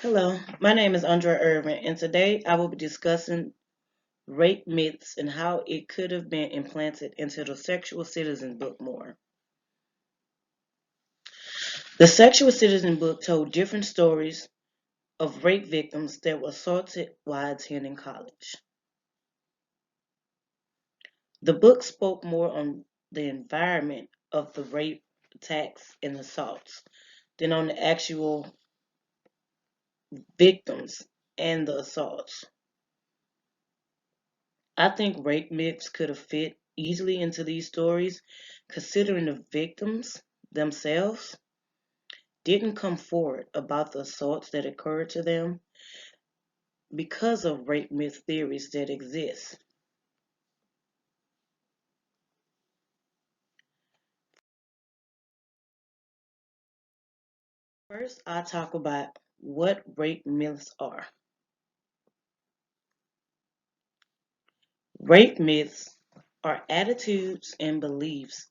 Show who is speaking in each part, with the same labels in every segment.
Speaker 1: Hello, my name is Andrea Irvin, and today I will be discussing rape myths and how it could have been implanted into the Sexual Citizen book more. The Sexual Citizen book told different stories of rape victims that were assaulted while attending college. The book spoke more on the environment of the rape attacks and assaults than on the actual victims and the assaults. I think rape myths could have fit easily into these stories, considering the victims themselves didn't come forward about the assaults that occurred to them because of rape myth theories that exist. First, I'll talk about what rape myths are. Rape myths are attitudes and beliefs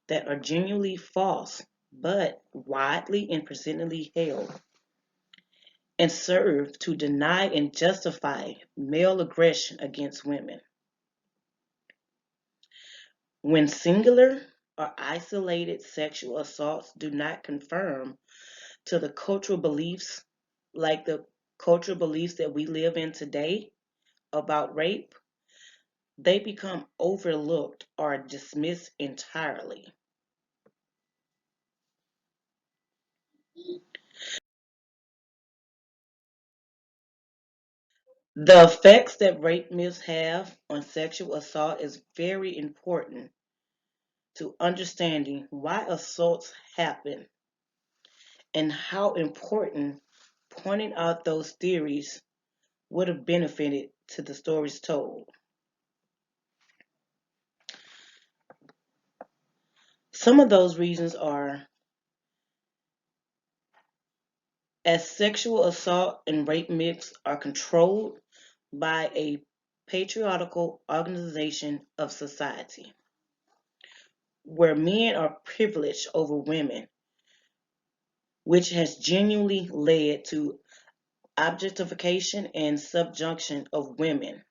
Speaker 1: that are genuinely false but widely and presently held and serve to deny and justify male aggression against women. When singular or isolated sexual assaults do not conform to the cultural beliefs, like the cultural beliefs that we live in today about rape, they become overlooked or dismissed entirely. The effects that rape myths have on sexual assault is very important to understanding why assaults happen and how important pointing out those theories would have benefited to the stories told. Some of those reasons are as sexual assault and rape myths are controlled by a patriarchal organization of society where men are privileged over women, which has genuinely led to objectification and subjugation of women,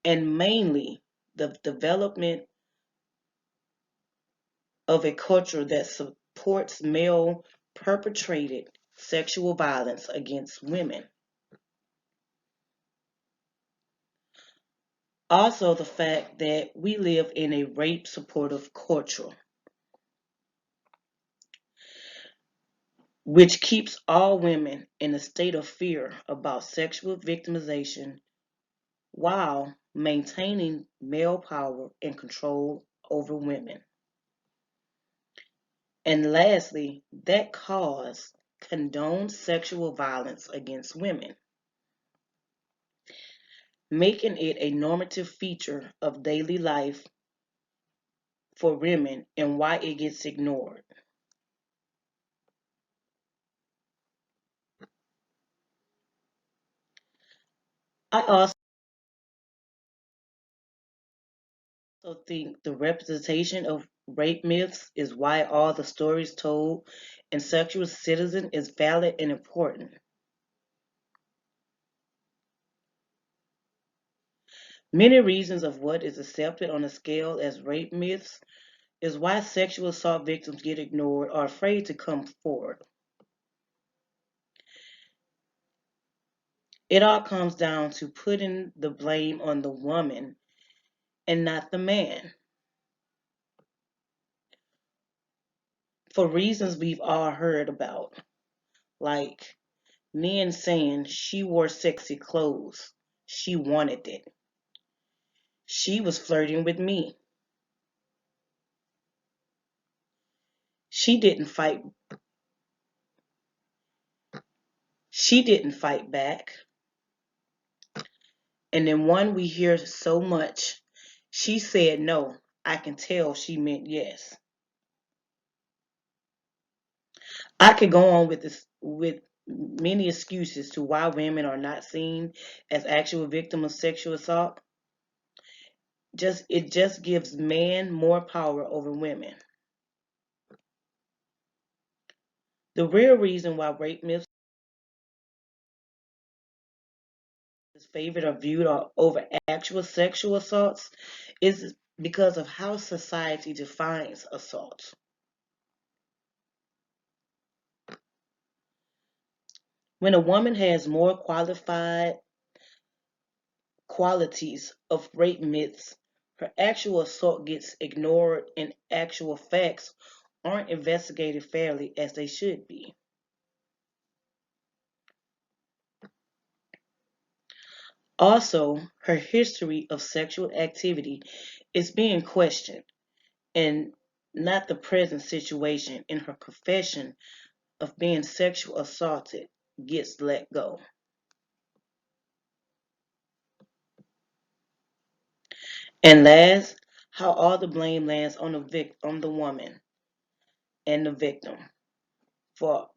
Speaker 1: and mainly the development of a culture that supports male perpetrated sexual violence against women. Also, the fact that we live in a rape supportive culture, which keeps all women in a state of fear about sexual victimization while maintaining male power and control over women. And lastly, that cause condones sexual violence against women, making it a normative feature of daily life for women and why it gets ignored. I also think the representation of rape myths is why all the stories told in Sexual Citizen is valid and important. Many reasons of what is accepted on a scale as rape myths is why sexual assault victims get ignored or afraid to come forward. It all comes down to putting the blame on the woman and not the man for reasons we've all heard about, like men saying she wore sexy clothes, she wanted it, she was flirting with me, she didn't fight, she didn't fight back. And then one we hear so much, she said no, I can tell she meant yes. I could go on with this with many excuses to why women are not seen as actual victims of sexual assault. Just it just gives men more power over women. The real reason why rape myths favored or viewed over actual sexual assaults is because of how society defines assault. When a woman has more qualified qualities of rape myths, her actual assault gets ignored and actual facts aren't investigated fairly as they should be. Also, her history of sexual activity is being questioned, and not the present situation in her confession of being sexual assaulted gets let go. And last, how all the blame lands on on the woman and the victim for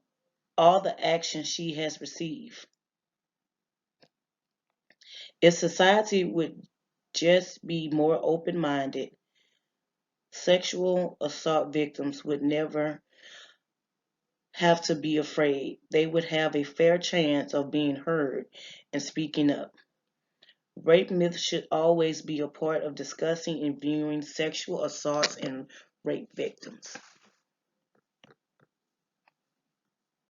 Speaker 1: all the action she has received. If society would just be more open minded, sexual assault victims would never have to be afraid. They would have a fair chance of being heard and speaking up. Rape myths should always be a part of discussing and viewing sexual assaults and rape victims.